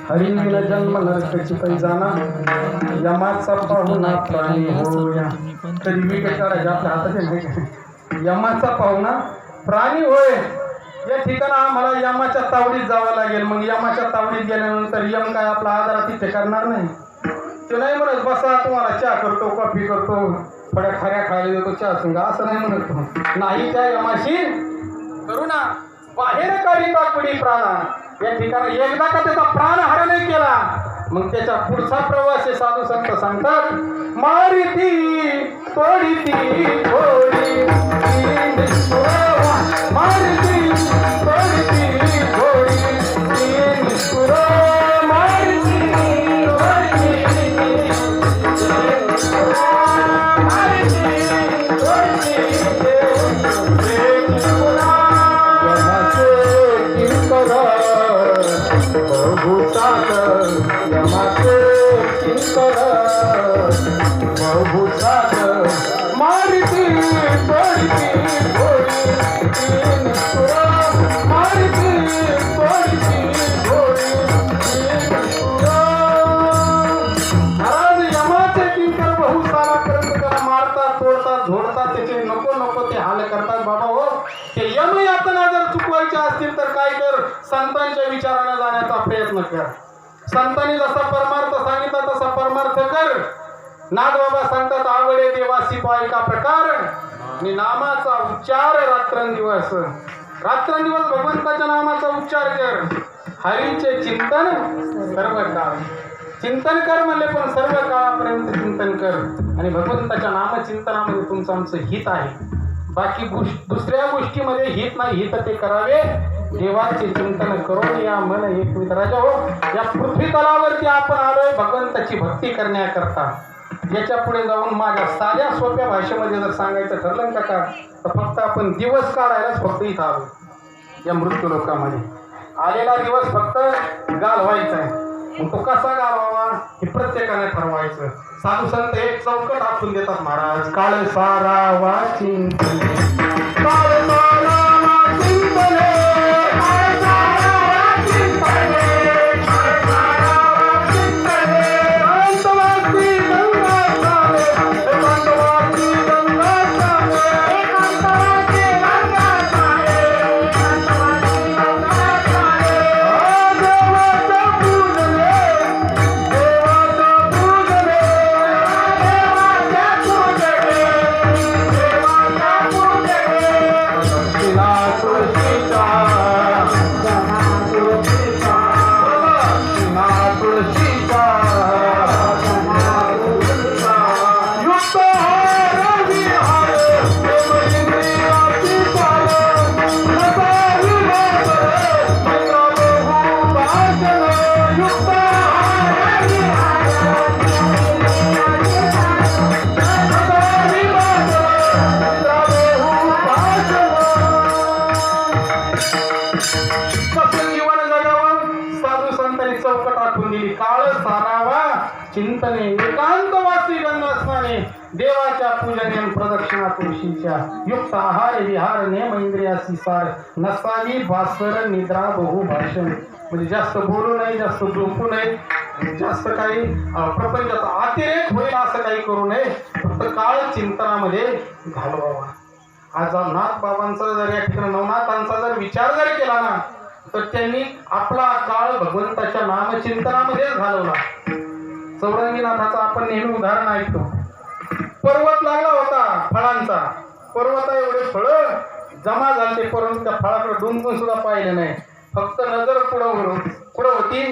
हरिण जन्म नरकाची पैजाना यमाचा पाहुणा प्राणी होया. तरी मी काय करायचं आपल्या हातात आहे. यमाचा पाहुणा प्राणी होय. या ठिकाणी आम्हाला यमाच्या तावडीत जावं लागेल. मग यमाच्या तावडीत गेल्यानंतर यम काय आपला आदरात तिथे करणार नाही. ते नाही म्हणत बसा तुम्हाला चहा करतो, कॉफी करतो, थोड्या खाऱ्या खायला देतो चहा संग, असं नाही म्हणत. नाही, त्या यमाशी करुणा बाहेर काढिता कुणी प्राणा. या ठिकाणी एकदा का त्याचा प्राण हरण केला मग त्याच्या पुढचा प्रवास हे साधू संत सांगतात. मारिती तोडीती घोडी मारिती तोडीती घोडी निष्ठुर मारिती संतांच्या विचाराने जाण्याचा प्रयत्न कर. संतांनी जसा परमार्थ सांगितला तसा परमार्थ कर. नागबाबा सांगतात आवडे देवासी पायका प्रकार आणि नामाचा उच्चार रात्रंदिवस. रात्रंदिवस भगवंताच्या नामाचा उच्चार कर. हरीचे चिंतन सर्व काळ चिंतन कर म्हणले, पण सर्व काळापर्यंत चिंतन कर. आणि भगवंताच्या नामचिंतनामध्ये तुमचं आमचं हित आहे. बाकी दुसऱ्या गोष्टीमध्ये हित नाही. हित ते करावे देवाचे चिंतन करून. या मन एक राजा हो, या पृथ्वी तलावरती आपण आलोय भगवंताची भक्ती करण्याकरता. याच्या पुढे जाऊन माझ्या साध्या सोप्या भाषेमध्ये जर सांगायचं ठरलं का तर फक्त आपण दिवस काढायलाच फक्त इथं आलो. या मृत्यू लोकांमध्ये आलेला दिवस फक्त घालवायचा आहे. मग तो कसा घालवावा हे प्रत्येकाने ठरवायचं. साधू संत एक चौकट आखून देतात महाराज. काळ सारावा चिंतन काळ सारावा चिंतन चिंतने एकांतवासी गंगास्नाने देवाच्या पूजने प्रदक्षिणा तुळशीच्या युक्त आहार विहार नेम इंद्रियासी सार नसावी भास्कर निद्रा बहु भाषण. म्हणजे जास्त बोलू नये, जास्त झोपू नये, जास्त काही प्रपंचाचा अतिरेक होईल असं काही करू नये. फक्त काळ चिंतनामध्ये घालवावा. आज नाथ बाबांचा जर या ठिकाणी नवनाथांचा जर विचार जर केला ना तर त्यांनी आपला काळ भगवंताच्या नामचिंतनामध्येच घालवला. चौरंगीनाथाचं आपण नेहमी उदाहरण ऐकतो. पर्वत लागला होता फळांचा. पर्वता एवढे फळ जमा झाले परंतु त्या फळाकडे डुंकून सुद्धा पाहिले नाही. फक्त नजर कुठं होती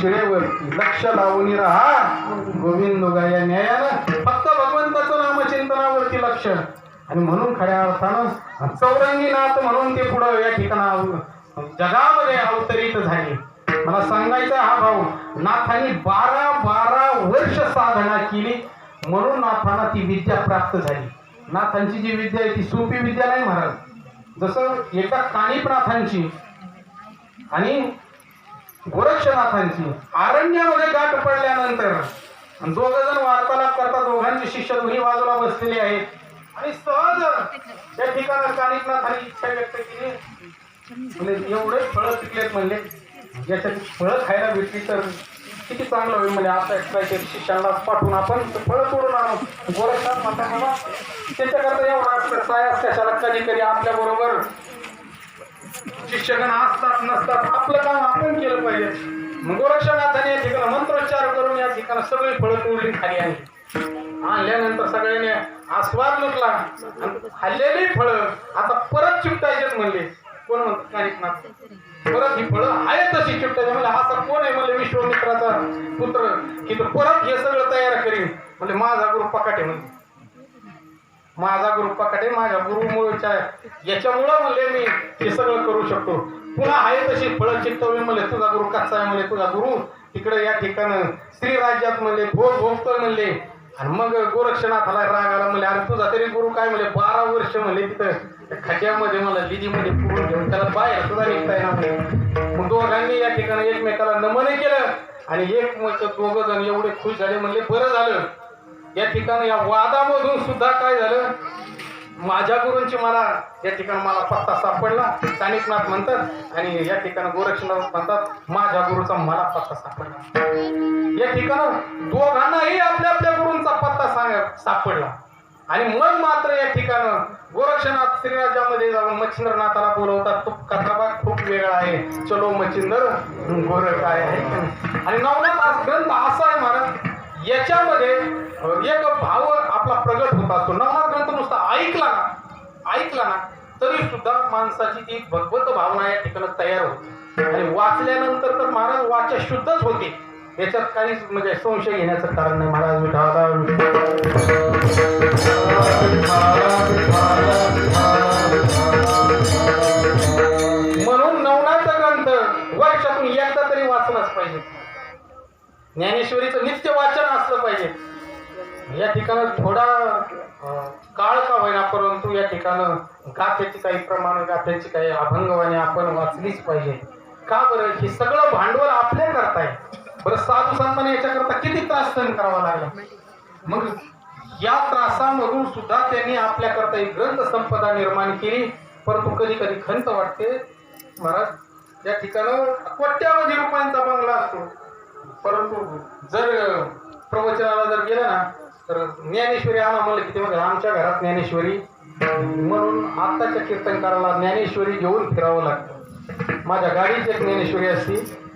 शिळेवरती. लक्ष लावून राहा गोविंद गाया न्यायानं. फक्त भगवंताचं नामचिंतनावरती लक्ष. आणि म्हणून खऱ्या अर्थानं चौरंगीनाथ म्हणून ते पुढं या ठिकाणी जगामध्ये अवतरित झाले. मला सांगायचं हा भाऊ, नाथांनी 12 वर्ष साधना केली म्हणून नाथांना ती विद्या प्राप्त झाली. नाथांची जी विद्या आहे ती सोपी विद्या नाही महाराज. जसं एका कानिपनाथांची आणि गोरक्षनाथांची अरण्यामध्ये गाठ पडल्यानंतर दोघ जण वार्तालाप करतात. दोघांचे शिष्य दोन्ही बाजूला बसलेले आहेत. आणि सहज त्या ठिकाणी कानिकनाथांनी इच्छा व्यक्त केली म्हणजे एवढे फळं पिकलेत म्हणले ज्याच्यात फळं खायला भेटली तर किती चांगलं होईल म्हणजे आता काही शिष्याला पाठवून आपण फळं तोडून आणू गोरक्षनाथ म्हणतात बाबा त्याच्याकरता एवढा प्रयास कशाला कधी कधी आपल्या बरोबर शिक्षकांना असतात नसतात आपलं काम आपण केलं पाहिजे मग गोरक्षनाथाने या ठिकाणी मंत्रोच्चार करून या ठिकाणी सगळी फळं तोडली खाली आणल्यानंतर सगळ्यांनी आस्वाद लुटला आणि खाल्लेली फळं आता परत चिपटायचेच म्हणले कोण म्हणतात कानिकनाथ परत ही फळं आहे तशी चिपटायची म्हणजे असा कोण आहे म्हणजे विश्वामित्राचा पुत्र की तो परत हे सगळं तयार करीन म्हणजे माझा गुरु पकाटे म्हणजे माझा गुरु पकाटे माझ्या गुरुमुळेच्या याच्यामुळं म्हणले मी हे सगळं करू शकतो पुन्हा आहे तशी फळं चित्तवली म्हणले तुझा गुरु कच्चा आहे म्हणले तुझा गुरु तिकडे या ठिकाणी स्त्री राज्यात म्हणले भोग भोगतोय म्हणले आणि मग गोरक्षनाथाला राग आला म्हणले अरे तुझा तरी गुरु काय म्हणले 12 वर्ष म्हणले तिथं खड्ड्यामध्ये मला लिदीमध्ये पुरून घेऊन त्याला बाहेर सुद्धा निघता येणार मग दोघांनी या ठिकाणी एकमेकाला नमन केलं आणि एक दोघ जण एवढे खुश झाले म्हणले बरं झालं या ठिकाणी या वादामधून सुद्धा काय झालं माझ्या गुरूंची मला या ठिकाणी मला पत्ता सापडला कानिकनाथ म्हणतात आणि या ठिकाणी गोरक्षनाथ म्हणतात माझ्या गुरुचा मला पत्ता सापडला या ठिकाणी दोघांनाही आपल्या आपल्या गुरूंचा पत्ता सापडला आणि मग मात्र या ठिकाणी गोरक्षनाथ श्रीराजामध्ये जाऊन मच्छिंद्रनाथाला बोलवतात तो कथाभाग खूप वेगळा आहे चलो मच्छिंद्र गोर काय आहे आणि नवनाथ ग्रंथ असा आहे महाराज याच्यामध्ये एक भाव आपला प्रगट होत असतो नवनाथ ग्रंथ नुसता ऐकला ना तरी सुद्धा माणसाची ती भगवत भावना या ठिकाणी तयार होते आणि वाचल्यानंतर तर महाराज वाचा शुद्धच होते याच्यात काहीच म्हणजे संशय घेण्याचं कारण नाही महाराज विठाला म्हणून नवनाथ ग्रंथ वर्षातून एकदा तरी वाचलाच पाहिजे ज्ञानेश्वरीचं नित्य वाचन असलं पाहिजे या ठिकाणी थोडा काळ का होईना परंतु या ठिकाणी गाथेची काही प्रमाण गाथेची काही अभंगवाणी आपण वाचलीच पाहिजे का बरं हे सगळं भांडवल आपल्या करताय बरं साधू संतांना याच्याकरता किती त्रास सहन करावा लागला मग या त्रासामधून सुद्धा त्यांनी आपल्याकरता एक ग्रंथ संपदा निर्माण केली परंतु कधी कधी खंत वाटते महाराज या ठिकाणी कोट्यावधी रुपयांचा बंगला असतो परंतु जर प्रवचनाला जर गेलं ना तर ज्ञानेश्वरी आणा म्हणलं की ते आमच्या घरात ज्ञानेश्वरी म्हणून आत्ताच्या कीर्तनकाराला ज्ञानेश्वरी घेऊन फिरावं लागतं माझ्या गाडीची एक ज्ञानेश्वरी असती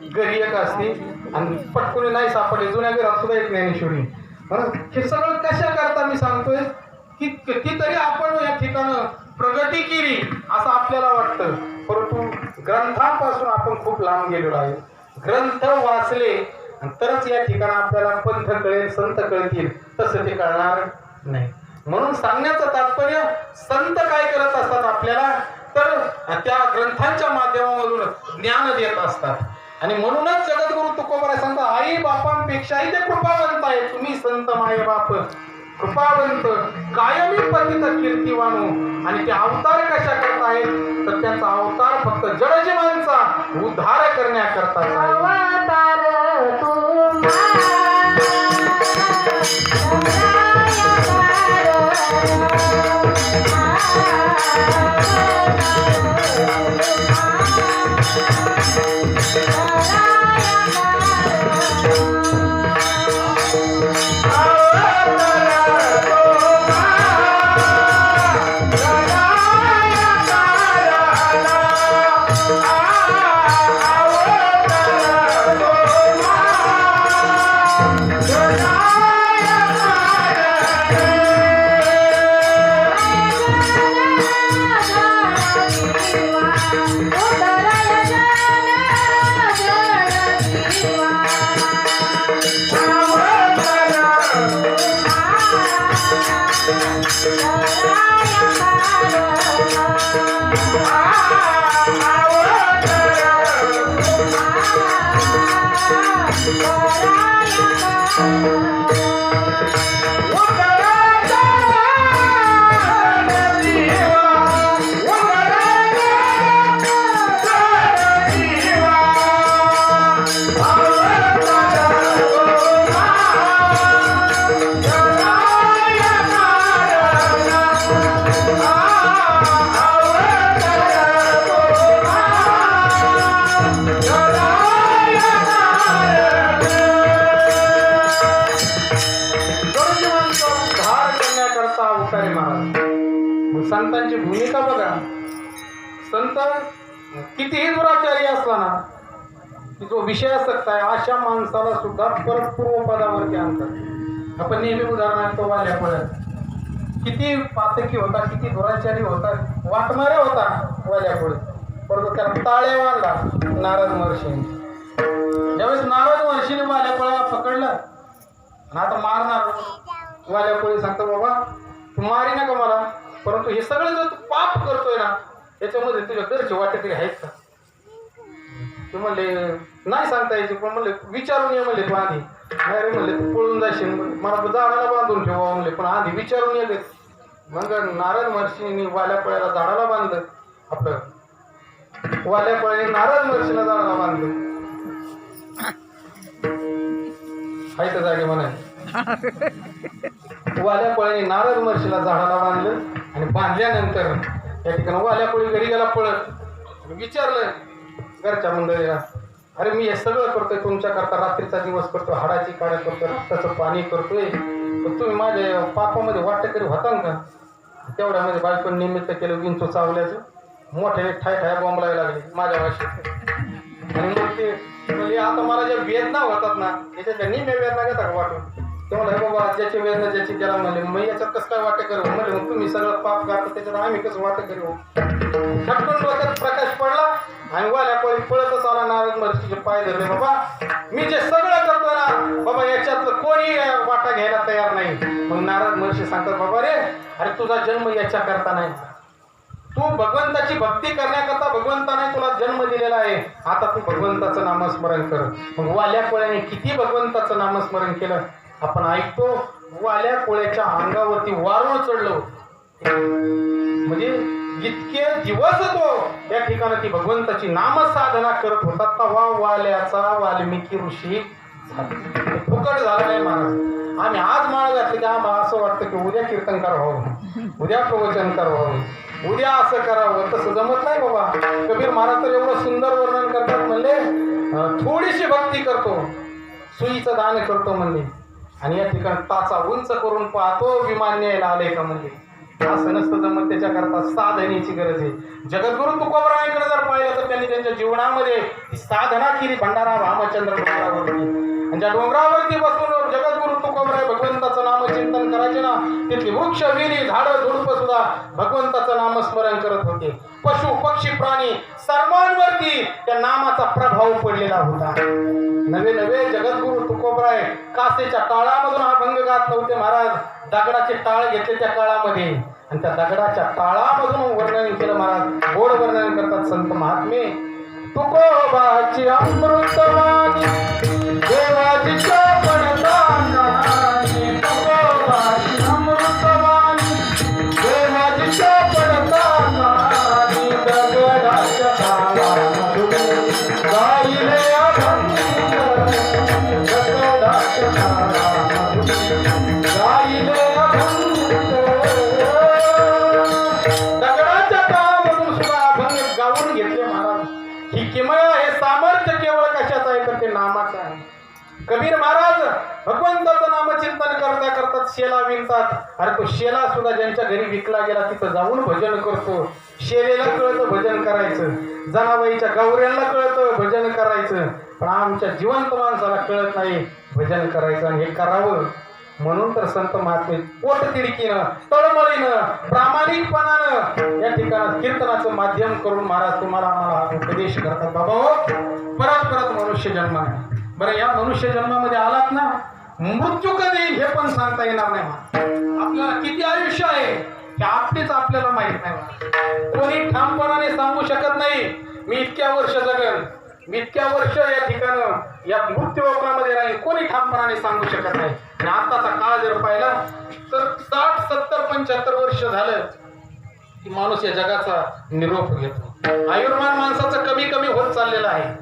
घरी एक असती आणि पटकुनी नाही सापडली जुन्या घरात सुद्धा एक ज्ञानेश्वरी हे सगळं कशा करता मी सांगतोय की कितीतरी आपण या ठिकाणी प्रगती केली असं आपल्याला वाटतं परंतु ग्रंथांपासून आपण खूप लांब गेलेलो आहे ग्रंथ वाचले तरच या ठिकाणी आपल्याला पंथ कळेल संत कळतील तसं ते कळणार नाही म्हणून सांगण्याचं तात्पर्य संत काय करत असतात आपल्याला तर त्या ग्रंथांच्या माध्यमामधून ज्ञान देत असतात आणि म्हणूनच जगद्गुरु तुकोबाराय सांगतात आई बापांपेक्षाही ते कृपावंत आहे तुम्ही संत माय बाप कृपावंत कायमी पतित कीर्तिवानो आणि ते अवतार कशा करता आहेत तर त्यांचा अवतार फक्त जडजीवांचा उद्धार करण्याकरता अवतार भूमिका बघा. संत कितीही दुराचारी असला ना की जो विषयासक्त आहे अशा माणसाला सुद्धा परत पूर्वपदावरती आणतात. आपण नेहमी उदाहरणार्थ वाल्या पळत किती पातकी होता, किती दुराचारी होता, वाटणारे होता वाल्या पळत, परंतु त्याला ताळे वाढला नारद महर्षीने. ज्यावेळेस नारद महर्षीने वाल्या पळाला पकडलं आणि आता मारणार, वाल्या पळी सांगतो बाबा तू मारी नका मला, परंतु हे सगळं जर तू पाप करतोय ना याच्यामध्ये तुझ्या घरचे वाटे तरी आहेत का? ते म्हणले नाही सांगता यायचे, पण म्हणले विचारून ये म्हणले तू आधी. नाही रे म्हणले तू पळून जाशील, मला झाडाला बांधून ठेवा म्हणले, पण आधी विचारून ये. मग नारद महर्षींनी वाल्या पळ्याला झाडाला बांधलं. आपलं वाल्या पळ्याने नारद महर्षीला झाडाला बांधलं. हाय तर जागे म्हणाय वाल्या पळ्याने नारद महर्षीला झाडाला बांधलं आणि बांधल्यानंतर या ठिकाणी वाल्या पळी घरी गेला पळत. विचारलं घरच्या मंडळीला, अरे मी हे सगळं करतोय तुमच्याकरता, रात्रीचा दिवस करतोय, हाडाची काड्या करतोय, रक्ताचं पाणी करतोय, तर तुम्ही माझ्या पापामध्ये वाटेकरी होता का? तेवढ्यामध्ये बायकोन निमित्त केलं विंचू चावल्याचं, मोठे ठाय बॉम्बलायला लागले माझ्या भाषेत. आणि मग ते म्हणजे आता मला ज्या वेदना होतात ना याच्या निम्या वेदना घेतात वाटून. ते म्हणलं हे बाबा ज्याची वेदना ज्याची त्याला म्हणले, मग याच्यात कसं काय वाटे करू म्हणले, मग तुम्ही सगळं पाप करता त्याच्यात आम्ही कसं वाटे करू. फटकून डोक्यात प्रकाश पडला आणि वाल्या पळी पळतच आला. नारद महर्षीचे पाय धरले, बाबा मी जे सगळं करतो ना बाबा याच्यातलं कोणी वाटा घ्यायला तयार नाही. मग नारद महर्षी सांगतात, बाबा रे अरे तुझा जन्म याच्या करता नाही, तू भगवंताची भक्ती करण्याकरता भगवंताने तुला जन्म दिलेला आहे, आता तू भगवंताचं नामस्मरण कर. मग वाल्या कोळ्याने किती भगवंताचं नामस्मरण केलं आपण ऐकतो. वाल्या कोळ्याच्या अंगावरती वारुळ चढलो, म्हणजे इतके दिवस तो या ठिकाणी ती भगवंताची नामसाधना करत होता. तवा वाल्याचा वाल्मिकी ऋषी फुकट झाला नाही महाराज. आम्ही आज माळ घातली की आम्हाला असं वाटतं की उद्या कीर्तनकार व्हावं, उद्या प्रवचनकार व्हावं, उद्या असं करावं. तसं जमत नाही बाबा. कबीर महाराज तर एवढं सुंदर वर्णन करतात, म्हणले थोडीशी भक्ती करतो, सुईचं दान करतो म्हणले, आणि या ठिकाणी ताचा उंच करून पाहतो विमान न्यायला आले का म्हणले. असं नसतं जमत, त्याच्याकरता साधनेची गरज आहे. जगद्गुरु तुकोबरायांकडे जर पाहिलं तर त्यांनी त्यांच्या जीवनामध्ये साधना केली. भंडारा रामचंद्र डोंगरावरती, आणि ज्या डोंगरावरती बसून जगद्गुरु तुकोबराय भगवंताचं नामचिंतन करायचे ना, तिथली वृक्ष वेली झाडं झुडपं सुद्धा भगवंताचं नामस्मरण करत होते. पशु पक्षी प्राणी सर्वांवरती त्या नामाचा प्रभाव पडलेला होता. नवे नवे जगद्गुरु तुकोबराय कासेच्या टाळामधून हा भंग गात नव्हते महाराज. दगडाचे टाळ घेतले त्या काळामध्ये, आणि त्या दगडाच्या टाळामधून वर्णन केलं महाराज. गोड वर्णन करतात संत महात्मे. तुकोबाची अमृतवाणी देवाची पडतानी, तुकोबाची अमृतवाणी देवाची पडतानी, दगडाच्या टाळामधून गायले अभंग, दगडाच्या टाळामधून गायले अभंग. दगडाच्या टाळामधून सुद्धा अभंग गाऊन घेतले महाराज. ही किमया हे सामर्थ्य केवळ कशाचं आहे तर ते नामाचं आहे. कबीर महाराज भगवंताचं नामचिंतन करता करतात शेला विकतात. अरे तो शेला सुद्धा ज्यांच्या घरी विकला गेला तिथं जाऊन भजन करतो. शेलेला कळतं भजन करायचं, जनाबाईच्या गौऱ्यांना कळतं भजन करायचं, पण आमच्या जिवंत माणसाला कळत नाही भजन करायचं. आणि हे करावं म्हणून तर संत महात्मे पोटतिडकीनं, तळमळीनं, प्रामाणिकपणानं या ठिकाणी कीर्तनाचं माध्यम करून महाराज तुम्हाला आम्हाला उपदेश करतात. बाबा परत परत मनुष्य जन्म आहे. बरं या मनुष्य जन्मामध्ये आलात ना, मृत्यू कधी हे पण सांगता येणार नाही. आपल्याला किती आयुष्य आहे हे आपलीच आपल्याला माहित नाही. कोणी ठामपणाने सांगू शकत नाही मी इतक्या वर्ष जगेल, मी इतक्या वर्ष या ठिकाणी या मृत्यूलोकामध्ये राहील, कोणी ठामपणाने सांगू शकत नाही. आणि आताचा काळ जर पाहिला तर 60, 70, 75 वर्ष झालं की माणूस या जगाचा निरोप घेतो. आयुर्मान माणसाचं कमी कमी होत चाललेलं आहे.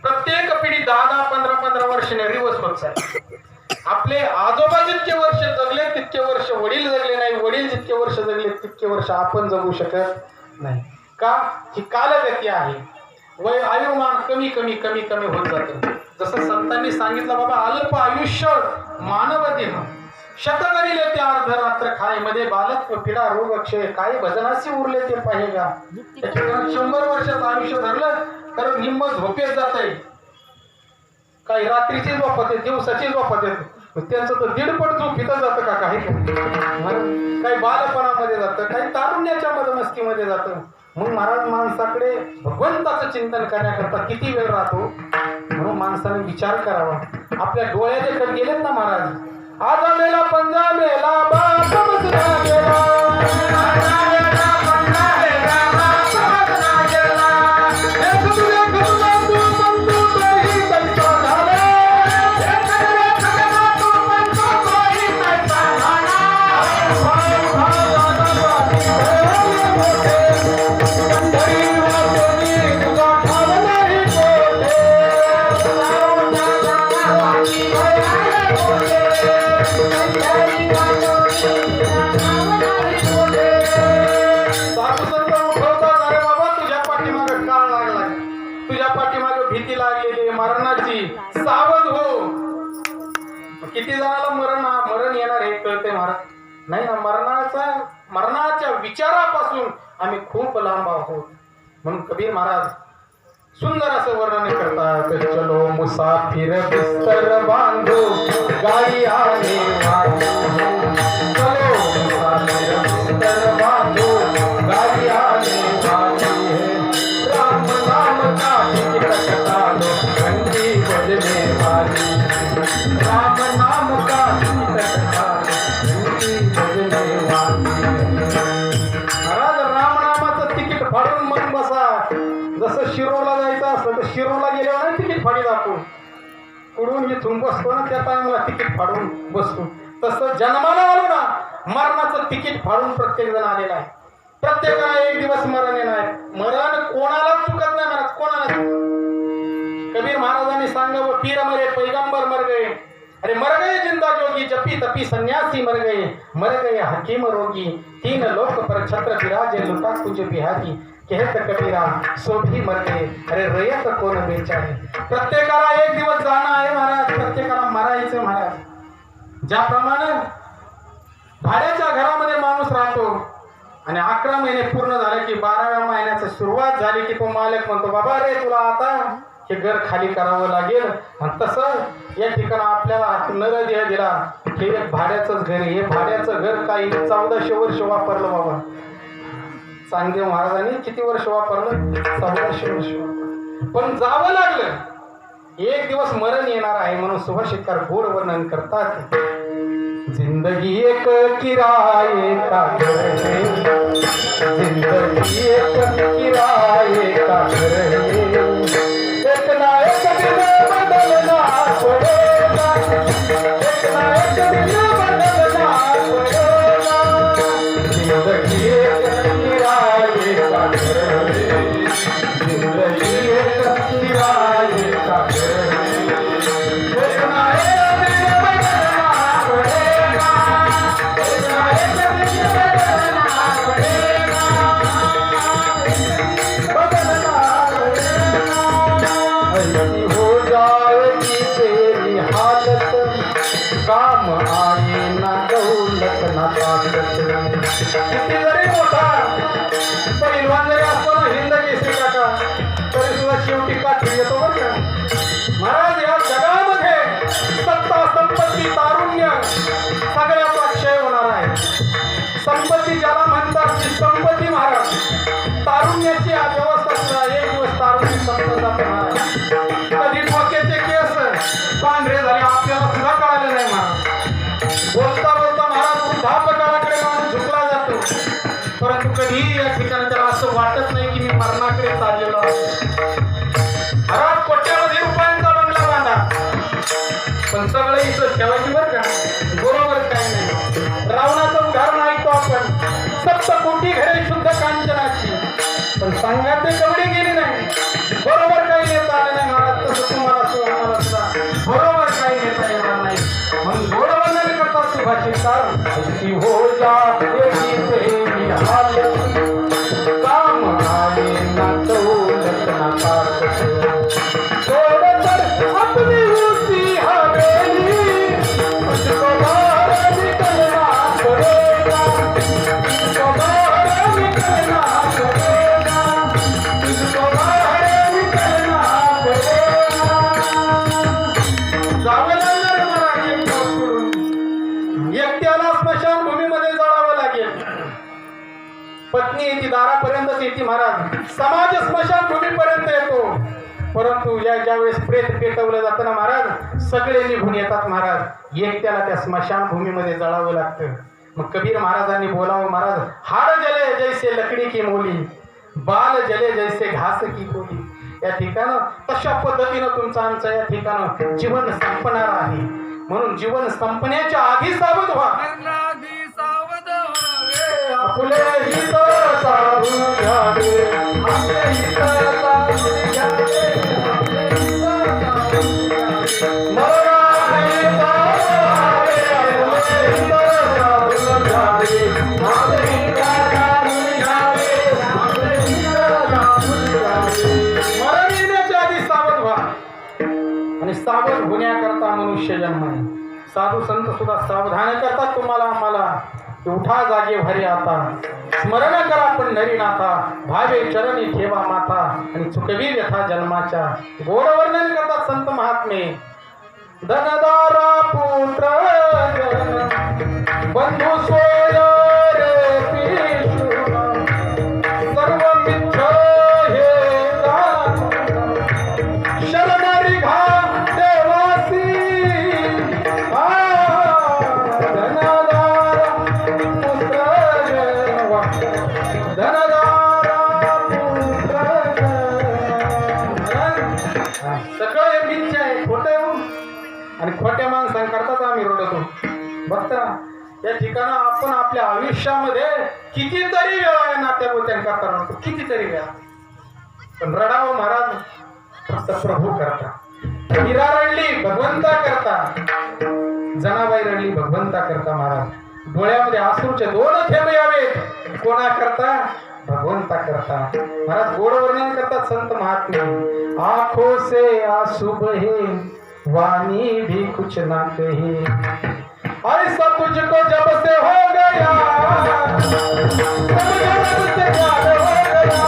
प्रत्येक पिढी 10-10, 15-15 वर्षाने रिवर्स होत चालली. आपले आजोबा जितके वर्ष जगले तितके वर्ष वडील जगले नाही, वडील जितके वर्ष जगले तितके वर्ष आपण जगू शकत नाही. का? ही कालगती आहे. वय आयुर्मान कमी कमी कमी कमी होत जातं. जसं संतांनी सांगितलं बाबा अल्प आयुष्य मानव देह शतकरीले ते अर्धरात्र खाय मध्ये बालत्व पिढा रोग अक्षय काय भजनाशी उरले ते पाहिगा. त्याच्याकडे 100 वर्षाचं आयुष्य धरलं तर निम्म झोपेत जात आहे. काही रात्रीची झोपत येत दिवसाची झोपत येत त्यांचं तर दीडपट झोपीतच जातं का काही काही बालपणामध्ये जातं काही तारुण्याच्या मदमस्तीमध्ये जातं. मग महाराज माणसाकडे भगवंताचं चिंतन करण्याकरता किती वेळ राहतो म्हणून माणसाने विचार करावा. आपल्या डोळ्या देखत गेलेत ना महाराज. आजा मेला पंजा मेला भीती लागलेली मरणाची सावध हो. किती जणाला मरण येणार हे कळते महाराज नाही ना. मरणाच्या विचारापासून आम्ही खूप लांब आहोत. म्हणून कबीर महाराज सुंदर असं वर्णन करतात. चलो मुसाफिर बिस्तर बांधो गाई आने वाली. चलो मुसाफिर बिस्तर बांधो गाई आने वाली है. राम नाम का टिकट डालो घंटी बजने वाली. राम नाम का टिकट डालो घंटी बजने वाली. महाराज राम नामाचं तिकीट फाडून मग बसा. जसं शिरोला जायचं असतं तर शिरोला गेल्यावर नाही तिकीट फाडी आपण कुडून इथून बसतो ना त्या टाइमला तिकीट फाडून बसतो. तसं जन्माला आलो ना मरणाचं तिकीट फाडून प्रत्येक जण आलेला आहे. प्रत्येकाला एक दिवस मरण येणार. मरण कोणाला चुकत नाही महाराज कोणाला. कबीर महाराजांनी सांगावं पीर मरे पैगंबर मर गए. अरे मर गए जिंदा जोगी जपी तपी सन्यासी मर गए हकीम रोगी. 3 लोक पर छत्र विराजे लुटा तुझे बिहारी. कहत कबीरा सो भी मर गए अरे रयत कोण बेचारे. प्रत्येकाला एक दिवस जाणं आहे महाराज. प्रत्येकाला मरायचं महाराज. ज्याप्रमाणे भाड्याच्या घरामध्ये माणूस राहतो आणि 11 महिने पूर्ण झाले की 12व्या महिन्याची सुरुवात झाली की तो मालक म्हणतो बाबा रे तुला आता हे घर खाली करावं लागेल. आणि तसं या ठिकाणी आपल्याला नरदेह दिला. हे एक भाड्याचंच घर आहे. हे भाड्याचं घर काही 1400 वर्ष वापरलं बाबा. चांगदेव महाराजांनी किती वर्ष वापरलं 1400 वर्ष वापरलं. पण जावं लागलं. एक दिवस मरण येणार आहे म्हणून सुभाषितकार गोड वर्णन करतात. जिंदगी एक किराए का घर है. जिंदगी एक किराए का घर है. एक ना एक दिन बदलना पड़ेगा. एक ना एक दिन बदलना पड़ेगा. जिंदगी एक किराए का घर है. जिंदगी एक किराए का घर है. एक ना एक दिन बदलना पड़ेगा. एक ना एक दिन बदलना पड़ेगा. बदलना पड़ेगा. ऐसी हो जाएगी तेरी हालत. काम आए ना दौलत ना ताकत. किती जरी मोठा पहिलवान जरी असतो ना हिंदगी काका तरी सुद्धा शेवटी काठी येतो बरं का महाराज. या जगामध्ये सत्ता संपत्ती तारुण्य सगळ्याचा क्षय होणार आहे. संपत्ती ज्याला म्हणतात ती संपत्ती महाराज. तारुण्याची व्यवस्था सुद्धा एक दिवस तारुण्य संपत जाते महाराज. कधी डोक्याचे केस पांढरे झाले आपल्याला सुद्धा कळाले नाही महाराज. बोलता बोलता महाराज वृद्धापकाळाकडे माणूस झुकला जातो. परंतु कधीही या ठिकाणी त्याला असं वाटत नाही की मी मरणाकडे चाललेलो आहे. महाराज कोट्यावधी रुपयांचा बंगला बांधा पण सगळं इथं ठेवायची बरं का. बरोबर काही नाही. रावणाचं उदाहरण ऐकतो आपण. 7 कोटी घरे शुद्ध कांचनाची पण संघाचे कवडी गेली नाही. बरोबर काही नेता आले नाही महाराज. तसं तुम्हाला सुद्धा बरोबर काही नेता येणार नाही. म्हणून बरोबर नाही करतात सुभाषितकार. ऐसी हो जाएगी तेरी हालत. काम आए ना दौलत ना ताकत. छोड़कर अपनी उसी हवेली मुझको बाहर जावं लागणार महाराज एक दिवस सोडून. एकट्याला स्मशानभूमीमध्ये जावं लागेल. पत्नी येते दारापर्यंतच येते महाराज. समाज स्मशानभूमीपर्यंत येतो. परंतु या ज्यावेळेस प्रेत पेटवलं जातं ना महाराज, सगळे निघून येतात महाराज. एकट्याला त्या स्मशानभूमीमध्ये जळावं लागतं. मग कबीर महाराजांनी बोलावं, महाराज हाड जले जैसे लकडी की मोली, बाल जले जैसे घास की कोली. या ठिकाणं तशा पद्धतीनं तुमचं आमचं या ठिकाणं जीवन संपणार आहे. म्हणून जीवन संपण्याच्या आधी सावध व्हा. आपले हित साधून घ्यावे, आपले हित साधून घ्यावे, आपले हित साधून घ्यावे. मराठी सावे, आपले हित साधून घ्यावे, आपले हित साधून घ्यावे, आपले हित साधून घ्यावे. मरण येण्याच्या आधी सावध व्हा. आणि सावध होण्याकरता मनुष्य जन्म आहे. साधू संत सुद्धा सावधान करतात तुम्हाला आम्हाला. उठा जागे भरे आता, स्मरण करा पंढरीनाथा, भावे चरणी ठेवा माता. आणि चुकवी व्यथा जन्माच्या गोड वर्णन करतात संत महात्मे. धनदारा पुत्र बंधू सोय रे पिशुना, सर्व मिथ्य हे जाणून, शरणारी घा देवासी. सगळं हे मिथ्या आहे, खोटं आहे. आणि खोट्या माणसांकरताच आम्ही रडतो. बघता या ठिकाणं आपण आपल्या आयुष्यामध्ये कितीतरी वेळा या नात्याबोत्यांकरता रडतो, कितीतरी वेळा. पण रडावं महाराज फक्त प्रभू करता. मीरा रडली भगवंता करता, जनाबाई रडली भगवंता करता महाराज. डोळ्यामध्ये आसूचे 2 थेंब यावेत, कोणा करता? भगवंता करता. महाराज गोड वर्णन करतात संत महात्मे. आंखों से आंसू बहे, वाणी भी कुछ ना कहे, ऐसा तुझको जब से हो गया, जब से प्यार हो गया,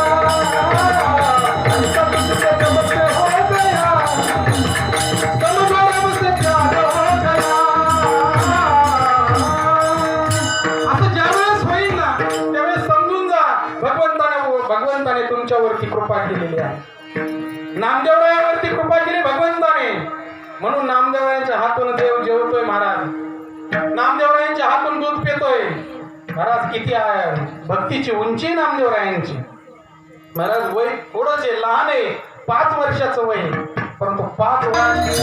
ऐसा तुझको जब से हो गया, जब से प्यार हो गया. असं ज्यावेळेस होईल ना त्यावेळेस समजून जा भगवंताने तुमच्यावरती कृपा केलेली आहे. नामदेवरायावरती कृपा केली भगवंताने. म्हणून नामदेवरायांच्या हातून देव जेवतोय महाराज. नामदेवरायांच्या हातून दूध पितोय महाराज. किती आहे भक्तीची उंची नामदेवरायांची. महाराज वय थोडंच आहे, लहान आहे, 5 वर्षाचं वय. परंतु 5 वर्ष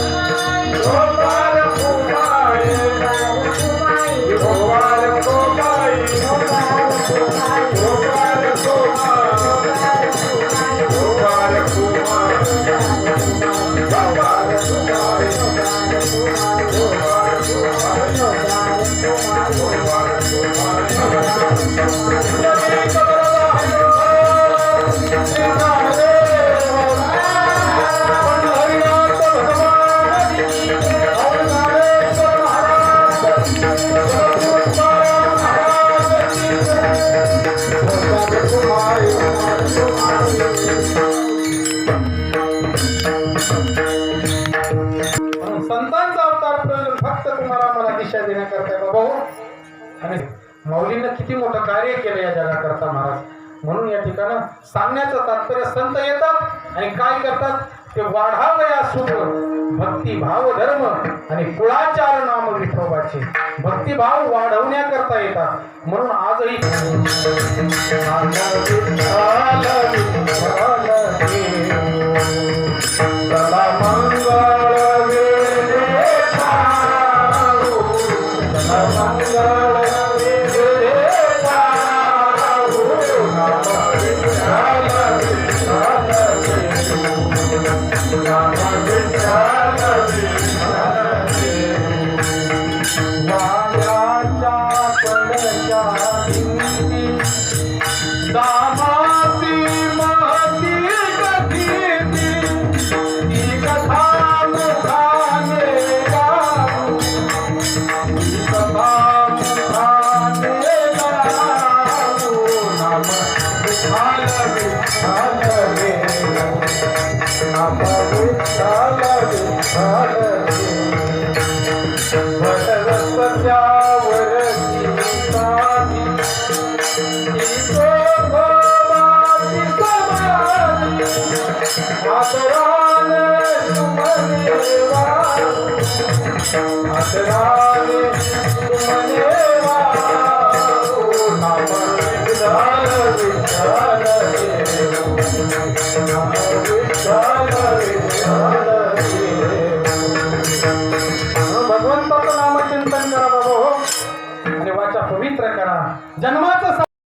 संतांचा अवतार प्रयोजन फक्त तुम्हाला मला दिशा देण्याकरता बाबा. आणि माऊलींना किती मोठं कार्य केलं या जगाकरता महाराज. म्हणून या ठिकाणं सांगण्याचं तात्पर्य संत येतात आणि काय करतात ते वाढावया सुख भक्तिभाव धर्म आणि कुळाचार नाम विठोबाचे. भक्तिभाव वाढवण्याकरता येतात. म्हणून आजही दामा भगवंताचं नामचिंतन करा बाबा हो आणि वाचा पवित्र करा. जन्मात